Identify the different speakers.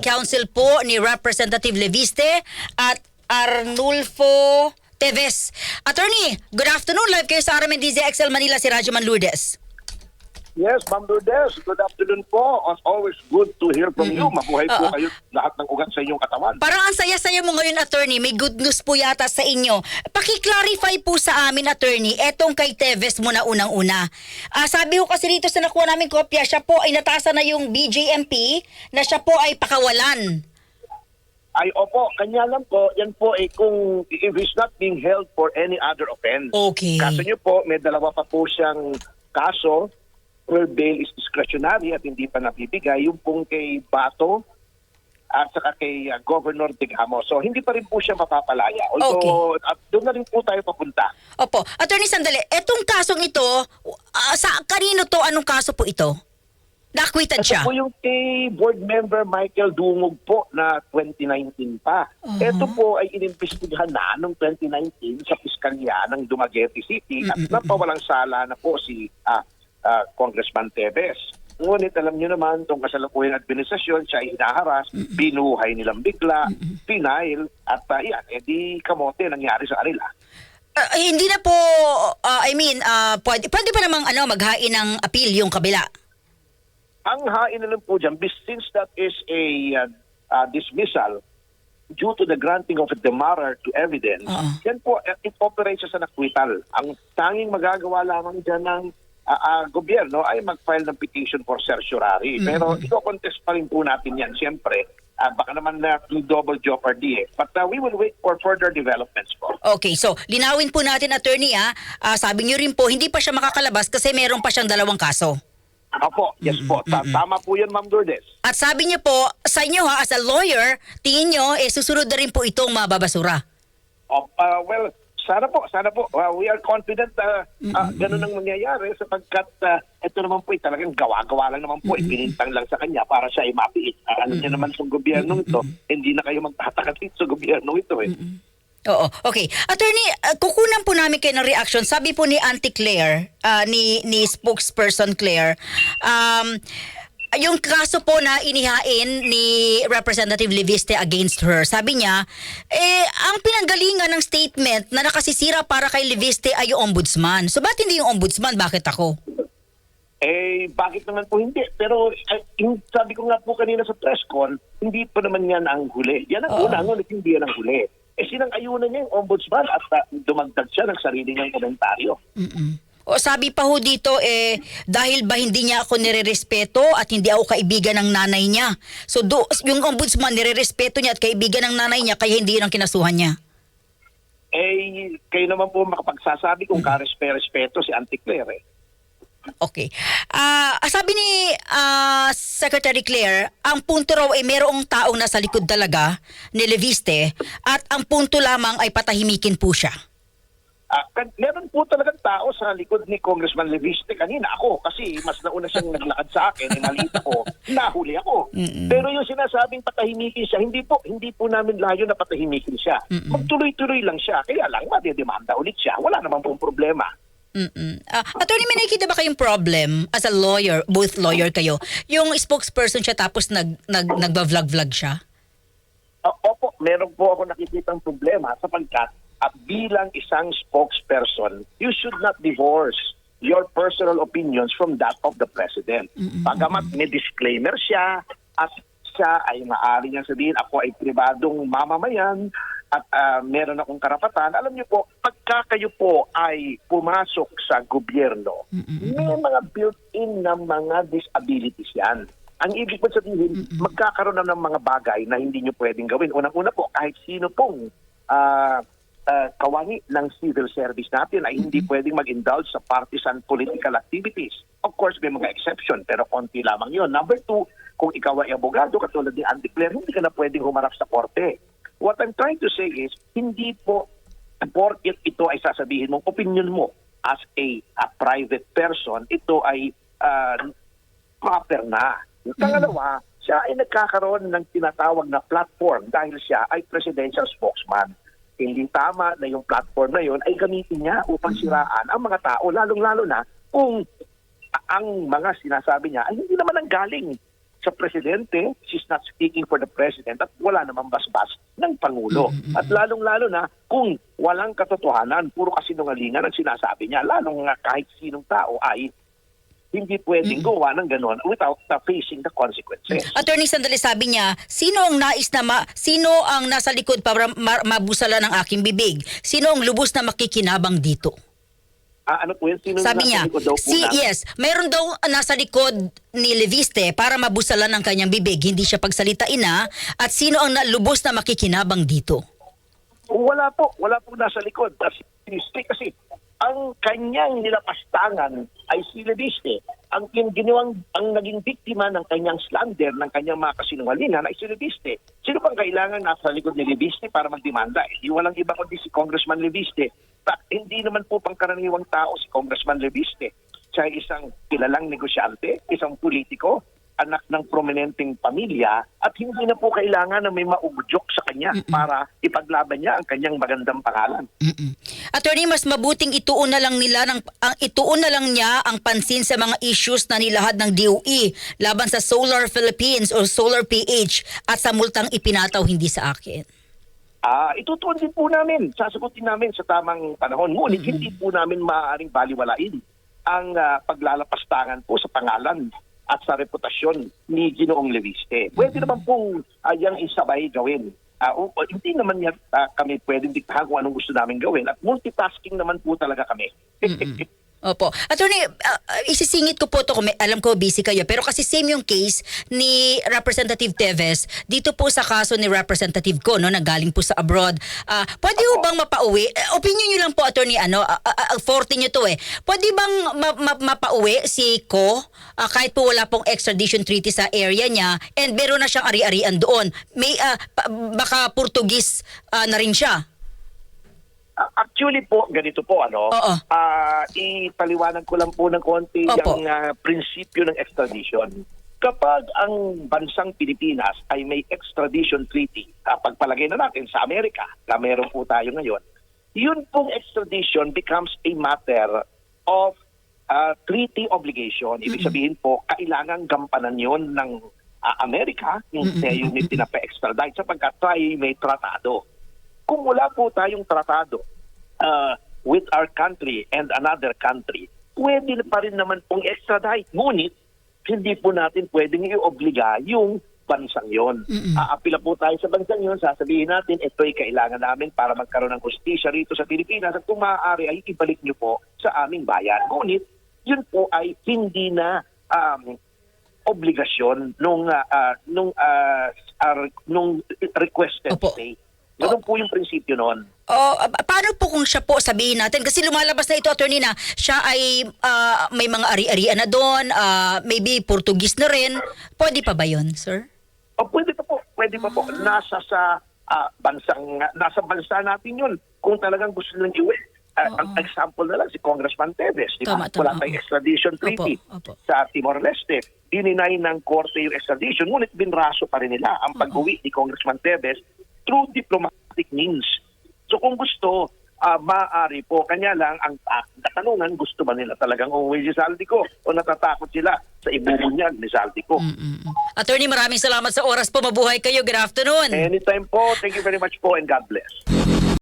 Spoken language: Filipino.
Speaker 1: Council po ni Representative Leviste at Arnulfo Teves. Attorney, good afternoon. Live kayo sa RMN DZXL Manila, si Rajuman Lourdes.
Speaker 2: Yes, Ma'am Lourdes. Good afternoon po. As always, good to hear from you. Mabuhay po kayo lahat ng ugat sa inyong katawan.
Speaker 1: Parang ang saya-saya mo ngayon, attorney. May good news po yata sa inyo. Paki-clarify po sa amin, attorney, etong kay Teves muna unang-una. Sabi ko kasi dito sa nakuha namin kopya, siya po ay natasan na yung BJMP na siya po ay pakawalan.
Speaker 2: Ay, opo. Kanya lang po, yan po ay kung if he's not being held for any other offense.
Speaker 1: Okay.
Speaker 2: Kaso niyo po, may dalawa pa po siyang kaso where bail is discretionary at hindi pa nabibigay. Yung pong kay Bato at saka kay Governor Digamo. So, hindi pa rin po siya mapapalaya. Although, at doon na rin po tayo papunta.
Speaker 1: Opo. Attorney, sandali. Etong kasong ito, sa kanino to? Anong kaso po ito? Na-acquitted siya?
Speaker 2: Ito po yung kay board member Michael Dungog po na 2019 pa. Ito po ay inimbestigahan na noong 2019 sa piskalya ng Dumaguete City at napawalang sala na po si Congressman Teves. Ngunit alam niyo naman, itong kasalukuyang administrasyon, siya ay hinaharas, binuhay nilang bigla, pinail, at yan, edi kamote nangyari sa kanila.
Speaker 1: Hindi na po, pwede pa namang maghain ng appeal yung kabila.
Speaker 2: Ang hain na lang po dyan, since that is a dismissal due to the granting of a demurrer to evidence, yan po, it operates as an acquittal. Ang tanging magagawa lamang dyan ng gobyerno ay mag-file ng petition for certiorari. Pero ito-contest pa rin po natin yan. Siyempre, baka naman na double jeopardy eh. But we will wait for further developments po.
Speaker 1: Okay, so linawin po natin, attorney, sabi niyo rin po, hindi pa siya makakalabas kasi meron pa siyang 2 kaso.
Speaker 2: Opo, yes po. Tama po yun, Ma'am Lourdes.
Speaker 1: At sabi niyo po, sa inyo as a lawyer, tingin niyo, susunod na rin po itong mababasura.
Speaker 2: Well, sana po. We are confident ganun ang mangyayari sapagkat ito naman po talagang gawa-gawa lang naman po. Pinintang lang sa kanya para siya ay mapiit. Ano niya naman sa gobyernong ito, hindi na kayo magtataka dito sa gobyernong ito eh.
Speaker 1: Oo, okay. Attorney, kukunan po namin kayo ng reaction. Sabi po ni Auntie Claire, ni spokesperson Claire, yung kaso po na inihain ni Representative Leviste against her, sabi niya, ang pinanggalingan ng statement na nakasisira para kay Leviste ay yung ombudsman. So, ba't hindi yung ombudsman? Bakit ako?
Speaker 2: Bakit naman po hindi? Pero sabi ko nga po kanina sa press con, hindi pa naman yan ang huli. Yan ang una, ngunit hindi yan ang huli. Sinang-ayunan niya yung ombudsman at dumagdag siya ng sarili niyang komentaryo.
Speaker 1: O sabi pa ho dito, dahil ba hindi niya ako nirerespeto at hindi ako kaibigan ng nanay niya. So yung ombudsman nirerespeto niya at kaibigan ng nanay niya kaya hindi yun ang kinasuhan niya.
Speaker 2: Kayo naman po makapagsasabi kung karespeto si Auntie Claire.
Speaker 1: Okay. Sabi ni Secretary Claire, ang punto raw ay merong taong nasa likod talaga ni Leviste at ang punto lamang ay patahimikin po siya.
Speaker 2: Meron po talagang tao sa likod ni Congressman Leviste kanina. Ako, kasi mas nauna siyang naglakad sa akin, nalita ko, nahuli ako. Pero yung sinasabing patahimikin siya, hindi po namin layo na patahimikin siya. Magtuloy-tuloy lang siya. Kaya lang, madidemanda ulit siya. Wala naman pong problema.
Speaker 1: Attorney, may nakikita ba kayong problem as a lawyer, both lawyer kayo, yung spokesperson siya tapos nagba-vlog siya?
Speaker 2: Opo, meron po ako nakikitang problema sapagkat bilang isang spokesperson, you should not divorce your personal opinions from that of the president. Bagamat may disclaimer siya at siya ay maaari niyang sabihin, ako ay pribadong mamamayan at meron akong karapatan. Alam niyo po, pagka kayo po ay pumasok sa gobyerno, may mga built-in na mga disabilities yan. Ang ibig po sabihin, magkakaroon na ng mga bagay na hindi niyo pwedeng gawin. Unang-una po, kahit sino pong kawani ng civil service natin ay hindi pwedeng mag-indulge sa partisan political activities. Of course, may mga exception, pero konti lamang yun. Number 2, kung ikaw ay abogado, katulad ni Auntie Claire, hindi ka na pwedeng humarap sa korte. What I'm trying to say is, hindi po, porket ito ay sasabihin mong opinion mo as a private person, ito ay proper na. Yung pangalawa, siya ay nagkakaroon ng tinatawag na platform dahil siya ay presidential spokesman. Hindi tama na yung platform na yun ay gamitin niya upang siraan ang mga tao, lalong-lalo na kung ang mga sinasabi niya ay hindi naman ang galing sa presidente, she's not speaking for the president at wala namang basbas ng Pangulo. At lalong-lalo na kung walang katotohanan, puro kasinungalingan ang sinasabi niya, lalong nga kahit sinong tao ay hindi pwedeng gawa ng gano'n without facing the consequences.
Speaker 1: Attorney, sandali, sabi niya, sino ang nasa likod para mabusala ng aking bibig? Sino ang lubos na makikinabang dito?
Speaker 2: Ano po yun? Sino
Speaker 1: Sabi
Speaker 2: nasa
Speaker 1: niya,
Speaker 2: likod daw po namin?
Speaker 1: yes, mayroon daw nasa likod ni Leviste para mabusalan ng kanyang bibig. Hindi siya pagsalitain na. At sino ang lubos na makikinabang dito?
Speaker 2: Wala po nasa likod. Kasi ang kanyang nilapastangan ay si Leviste. Ang naging biktima ng kanyang slander, ng kanyang mga kasinungalingan ay si Leviste. Sino bang kailangan nasa likod ni Leviste para magdemanda? Walang iba kundi si Congressman Leviste. Hindi naman po pangkaraniwang tao si Congressman Leviste. Siya ay isang kilalang negosyante, isang politiko, anak ng prominenteng pamilya, at hindi na po kailangan na may maugyok sa kanya para ipaglaban niya ang kanyang magandang pangalan.
Speaker 1: Attorney, mas mabuting ituon na lang niya ang pansin sa mga issues na nilahad ng DOE laban sa Solar Philippines o Solar PH at sa multang ipinataw hindi sa akin.
Speaker 2: Itutuon din po namin, sasagutin namin sa tamang panahon. Ngunit hindi po namin maaaring baliwalain ang paglalapastangan po sa pangalan at sa reputasyon ni Ginoong Leviste. Pwede naman pong yang isabay gawin. Hindi naman kami pwedeng diktahan kung anong gusto namin gawin. At multitasking naman po talaga kami.
Speaker 1: Opo. Attorney, isisingit ko po to, alam ko busy kayo, pero kasi same yung case ni Representative Teves dito po sa kaso ni Representative ko, no, nagaling po sa abroad. Pwede ho bang mapauwi? Opinion nyo lang po, Attorney, forte nyo to eh. Pwede bang mapauwi si Ko kahit po wala pong extradition treaty sa area niya and meron na siyang ari-arian doon? May baka Portuguese na rin siya.
Speaker 2: Actually po, ganito po,
Speaker 1: Oo.
Speaker 2: Ipaliwanag ko lang po ng konti
Speaker 1: Opo.
Speaker 2: yung prinsipyo ng extradition. Kapag ang bansang Pilipinas ay may extradition treaty, pagpalagay na natin sa Amerika, na meron po tayo ngayon, yun pong extradition becomes a matter of treaty obligation. Ibig sabihin po, kailangan gampanan yon ng Amerika, yung yung pinapa-extradite sapagkat tayo may tratado. Kung wala po tayong tratado with our country and another country, pwede pa rin naman pong extradite. Ngunit, hindi po natin pwedeng i-obliga yung bansang yon. Aapila po tayo sa bansang yon, sasabihin natin, ito'y kailangan namin para magkaroon ng hustisya rito sa Pilipinas at kung maaari ay ibalik nyo po sa aming bayan. Ngunit, yun po ay hindi na obligasyon nung requested
Speaker 1: Opo.
Speaker 2: state. Ganun po yung prinsipyo noon.
Speaker 1: Paano po kung siya po sabihin natin? Kasi lumalabas na ito, Attorney, na siya ay may mga ari-arian na doon, maybe Portuguese na rin. Pwede pa ba yun, sir?
Speaker 2: Pwede pa po. Pwede pa po. Nasa bansa natin yun. Kung talagang gusto nilang iwi. Ang example na lang si Congressman Teves.
Speaker 1: Tama.
Speaker 2: Wala tayong extradition treaty
Speaker 1: Opo.
Speaker 2: sa Timor-Leste. Dininay ng korte yung extradition. Ngunit binraso pa rin nila ang pag-uwi ni Congressman Teves through diplomatic means. So kung gusto, maaari po. Kanya lang, ang katanungan, gusto ba nila talagang umuwi si Saldico o natatakot sila sa ibubunyag ni Saldico?
Speaker 1: Attorney, maraming salamat sa oras po. Mabuhay kayo. Good afternoon.
Speaker 2: Anytime po. Thank you very much po and God bless.